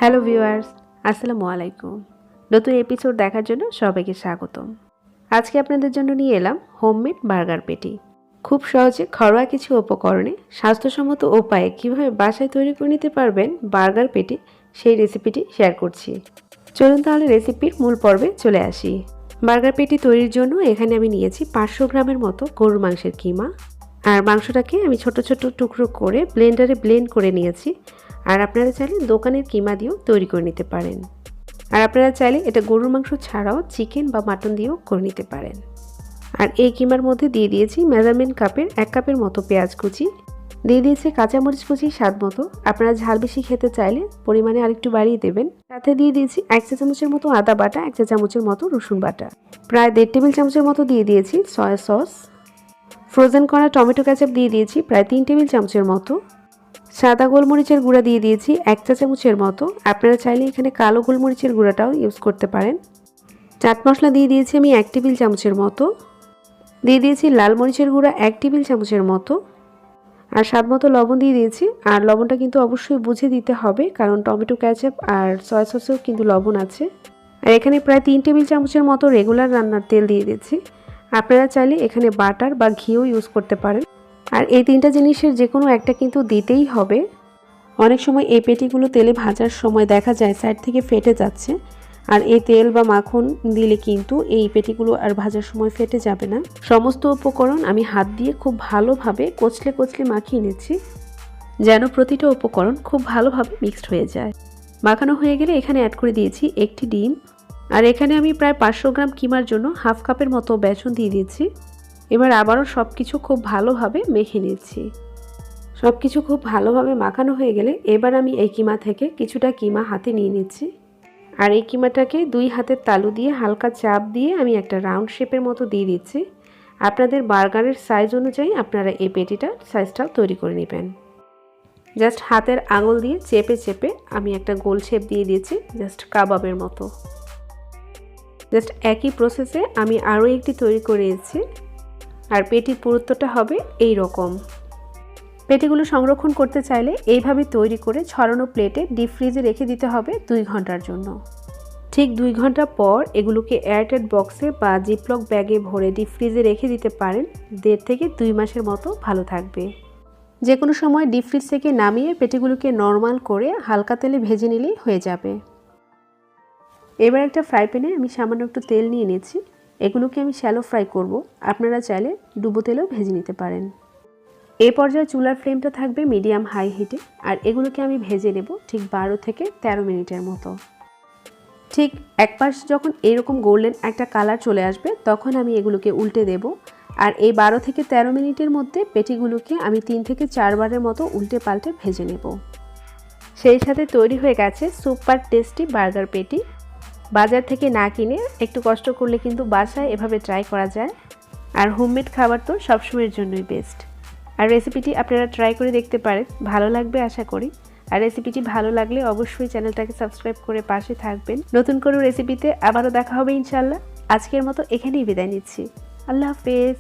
Hello viewers, আসসালামু আলাইকুম। নতুন এপিসোড দেখার জন্য সবাইকে স্বাগতম। আজকে আপনাদের জন্য নিয়ে এলাম হোমমেড বার্গার পেটি। খুব সহজে ঘরোয়া কিছু উপকরণে স্বাস্থ্যসম্মত উপায়ে কীভাবে বাসায় তৈরি করে নিতে পারবেন বার্গার পেটি, সেই রেসিপিটি শেয়ার করছি। চলুন তাহলে রেসিপির মূল পর্বে চলে আসি। বার্গার পেটি তৈরির জন্য এখানে আমি নিয়েছি 500 গ্রামের মতো গরুর মাংসের কিমা। আর মাংসটাকে আমি ছোট ছোট টুকরো করে ব্লেন্ডারে ব্লেন্ড করে নিয়েছি। আর আপনারা চাইলে দোকানের কিমা দিয়েও তৈরি করে নিতে পারেন। আর আপনারা চাইলে এটা গরুর মাংস ছাড়াও চিকেন বা মাটন দিয়েও করে নিতে পারেন। আর এই কিমার মধ্যে দিয়ে দিয়েছি মেজারমেন্ট কাপের 1 কাপের মতো পেঁয়াজ কুচি, দিয়ে দিয়েছি কাঁচামরিচ কুচি স্বাদ মতো। আপনারা ঝাল বেশি খেতে চাইলে পরিমাণে আরেকটু বাড়িয়ে দেবেন। সাথে দিয়ে দিয়েছি 1 চা চামচের মতো আদা বাটা, 1 চা চামচের মতো রসুন বাটা, প্রায় 1.5 টেবিল চামচের মতো দিয়ে দিয়েছি সয়া সস, ফ্রোজেন করা টমেটো কেচাপ দিয়ে দিয়েছি প্রায় 3 টেবিল চামচের মতো, সাদা গোলমরিচের গুঁড়া দিয়ে দিয়েছি 1 চা চামচের মতো। আপনারা চাইলে এখানে কালো গোলমরিচের গুঁড়াটাও ইউজ করতে পারেন। চাট মশলা দিয়ে দিয়েছি আমি 1 টেবিল চামচের মতো, দিয়ে দিয়েছি লাল মরিচের গুঁড়া 1 টেবিল চামচের মতো, আর স্বাদ মতো লবণ দিয়ে দিয়েছি। আর লবণটা কিন্তু অবশ্যই বুঝে দিতে হবে, কারণ টমেটো কেচাপ আর সয়া সসেও কিন্তু লবণ আছে। আর এখানে প্রায় 3 টেবিল চামচের মতো রেগুলার রান্নার তেল দিয়ে দিয়েছি। আপনারা চাইলে এখানে বাটার বা ঘিও ইউজ করতে পারেন। আর এই 3টা জিনিসের যে কোনো একটা কিন্তু দিতেই হবে। অনেক সময় এই পেটিগুলো তেলে ভাজার সময় দেখা যায় সাইড থেকে ফেটে যাচ্ছে, আর এই তেল বা মাখন দিলে কিন্তু এই পেটিগুলো আর ভাজার সময় ফেটে যাবে না। সমস্ত উপকরণ আমি হাত দিয়ে খুব ভালোভাবে কচলে কচলে মাখিয়ে নিচ্ছি, যেন প্রতিটা উপকরণ খুব ভালোভাবে মিক্সড হয়ে যায়। মাখানো হয়ে গেলে এখানে অ্যাড করে দিয়েছি 1টি ডিম। আর এখানে আমি প্রায় 500 গ্রাম কিমার জন্য 1/2 কাপের মতো বেসন দিয়ে দিয়েছি। এবার আবারও সব কিছু খুব ভালোভাবে মেখে নিচ্ছি। সব কিছু খুব ভালোভাবে মাখানো হয়ে গেলে এবার আমি এই কিমা থেকে কিছুটা কিমা হাতে নিয়ে নিচ্ছি। আর এই কিমাটাকে 2 হাতের তালু দিয়ে হালকা চাপ দিয়ে আমি একটা রাউন্ড শেপের মতো দিয়ে দিচ্ছি। আপনাদের বার্গারের সাইজ অনুযায়ী আপনারা এই পেটিটার সাইজটাও তৈরি করে নেবেন। জাস্ট হাতের আঙুল দিয়ে চেপে চেপে আমি একটা গোল শেপ দিয়ে দিয়েছি, জাস্ট কাবাবের মতো। জাস্ট একই প্রসেসে আমি আরও একটি তৈরি করে নিয়েছি। আর পেটির পুরুত্বটা হবে এই রকম। পেটিগুলো সংরক্ষণ করতে চাইলে এইভাবে তৈরি করে ছড়ানো প্লেটে ডিপ ফ্রিজে রেখে দিতে হবে 2 ঘন্টার জন্য। ঠিক 2 ঘন্টা পর এগুলোকে এয়ারটাইট বক্সে বা জিপলক ব্যাগে ভরে ডিপ ফ্রিজে রেখে দিতে পারেন। 1.5 থেকে 2 মাসের মতো ভালো থাকবে। যে কোনো সময় ডিপ ফ্রিজ থেকে নামিয়ে পেটিগুলোকে নর্মাল করে হালকা তেলে ভেজে নিলেই হয়ে যাবে। এবার একটা ফ্রাই প্যানে আমি সামান্য একটু তেল নিয়ে নিয়েছি। এগুলোকে আমি শ্যালো ফ্রাই করব। আপনারা চাইলে ডুবো তেলেও ভেজে নিতে পারেন। এই পর্যায়ে চুলার ফ্লেমটা থাকবে মিডিয়াম হাই হিটে। আর এগুলোকে আমি ভেজে নেব ঠিক 12 থেকে 13 মিনিটের মতো। ঠিক এক পাশ যখন এরকম গোল্ডেন একটা কালার চলে আসবে তখন আমি এগুলোকে উল্টে দেব। আর এই 12 থেকে 13 মিনিটের মধ্যে পেটিগুলোকে আমি 3 থেকে 4 বারের মতো উল্টে পাল্টে ভেজে নেব। সেই সাথে তৈরি হয়ে গেছে সুপার টেস্টি বার্গার পেটি। বাজার থেকে না কিনে একটু কষ্ট করলে কিন্তু বাসায় এভাবে ট্রাই করা যায়। আর হোমমেড খাবার তো সবসময়ের জন্যই বেস্ট। আর রেসিপিটি আপনারা ট্রাই করে দেখতে পারেন, ভালো লাগবে আশা করি। আর রেসিপিটি ভালো লাগলে অবশ্যই চ্যানেলটাকে সাবস্ক্রাইব করে পাশে থাকবেন। নতুন কোনো রেসিপিতে আবারও দেখা হবে ইনশাআল্লাহ। আজকের মতো এখানেই বিদায় নিচ্ছি। আল্লাহ হাফেজ।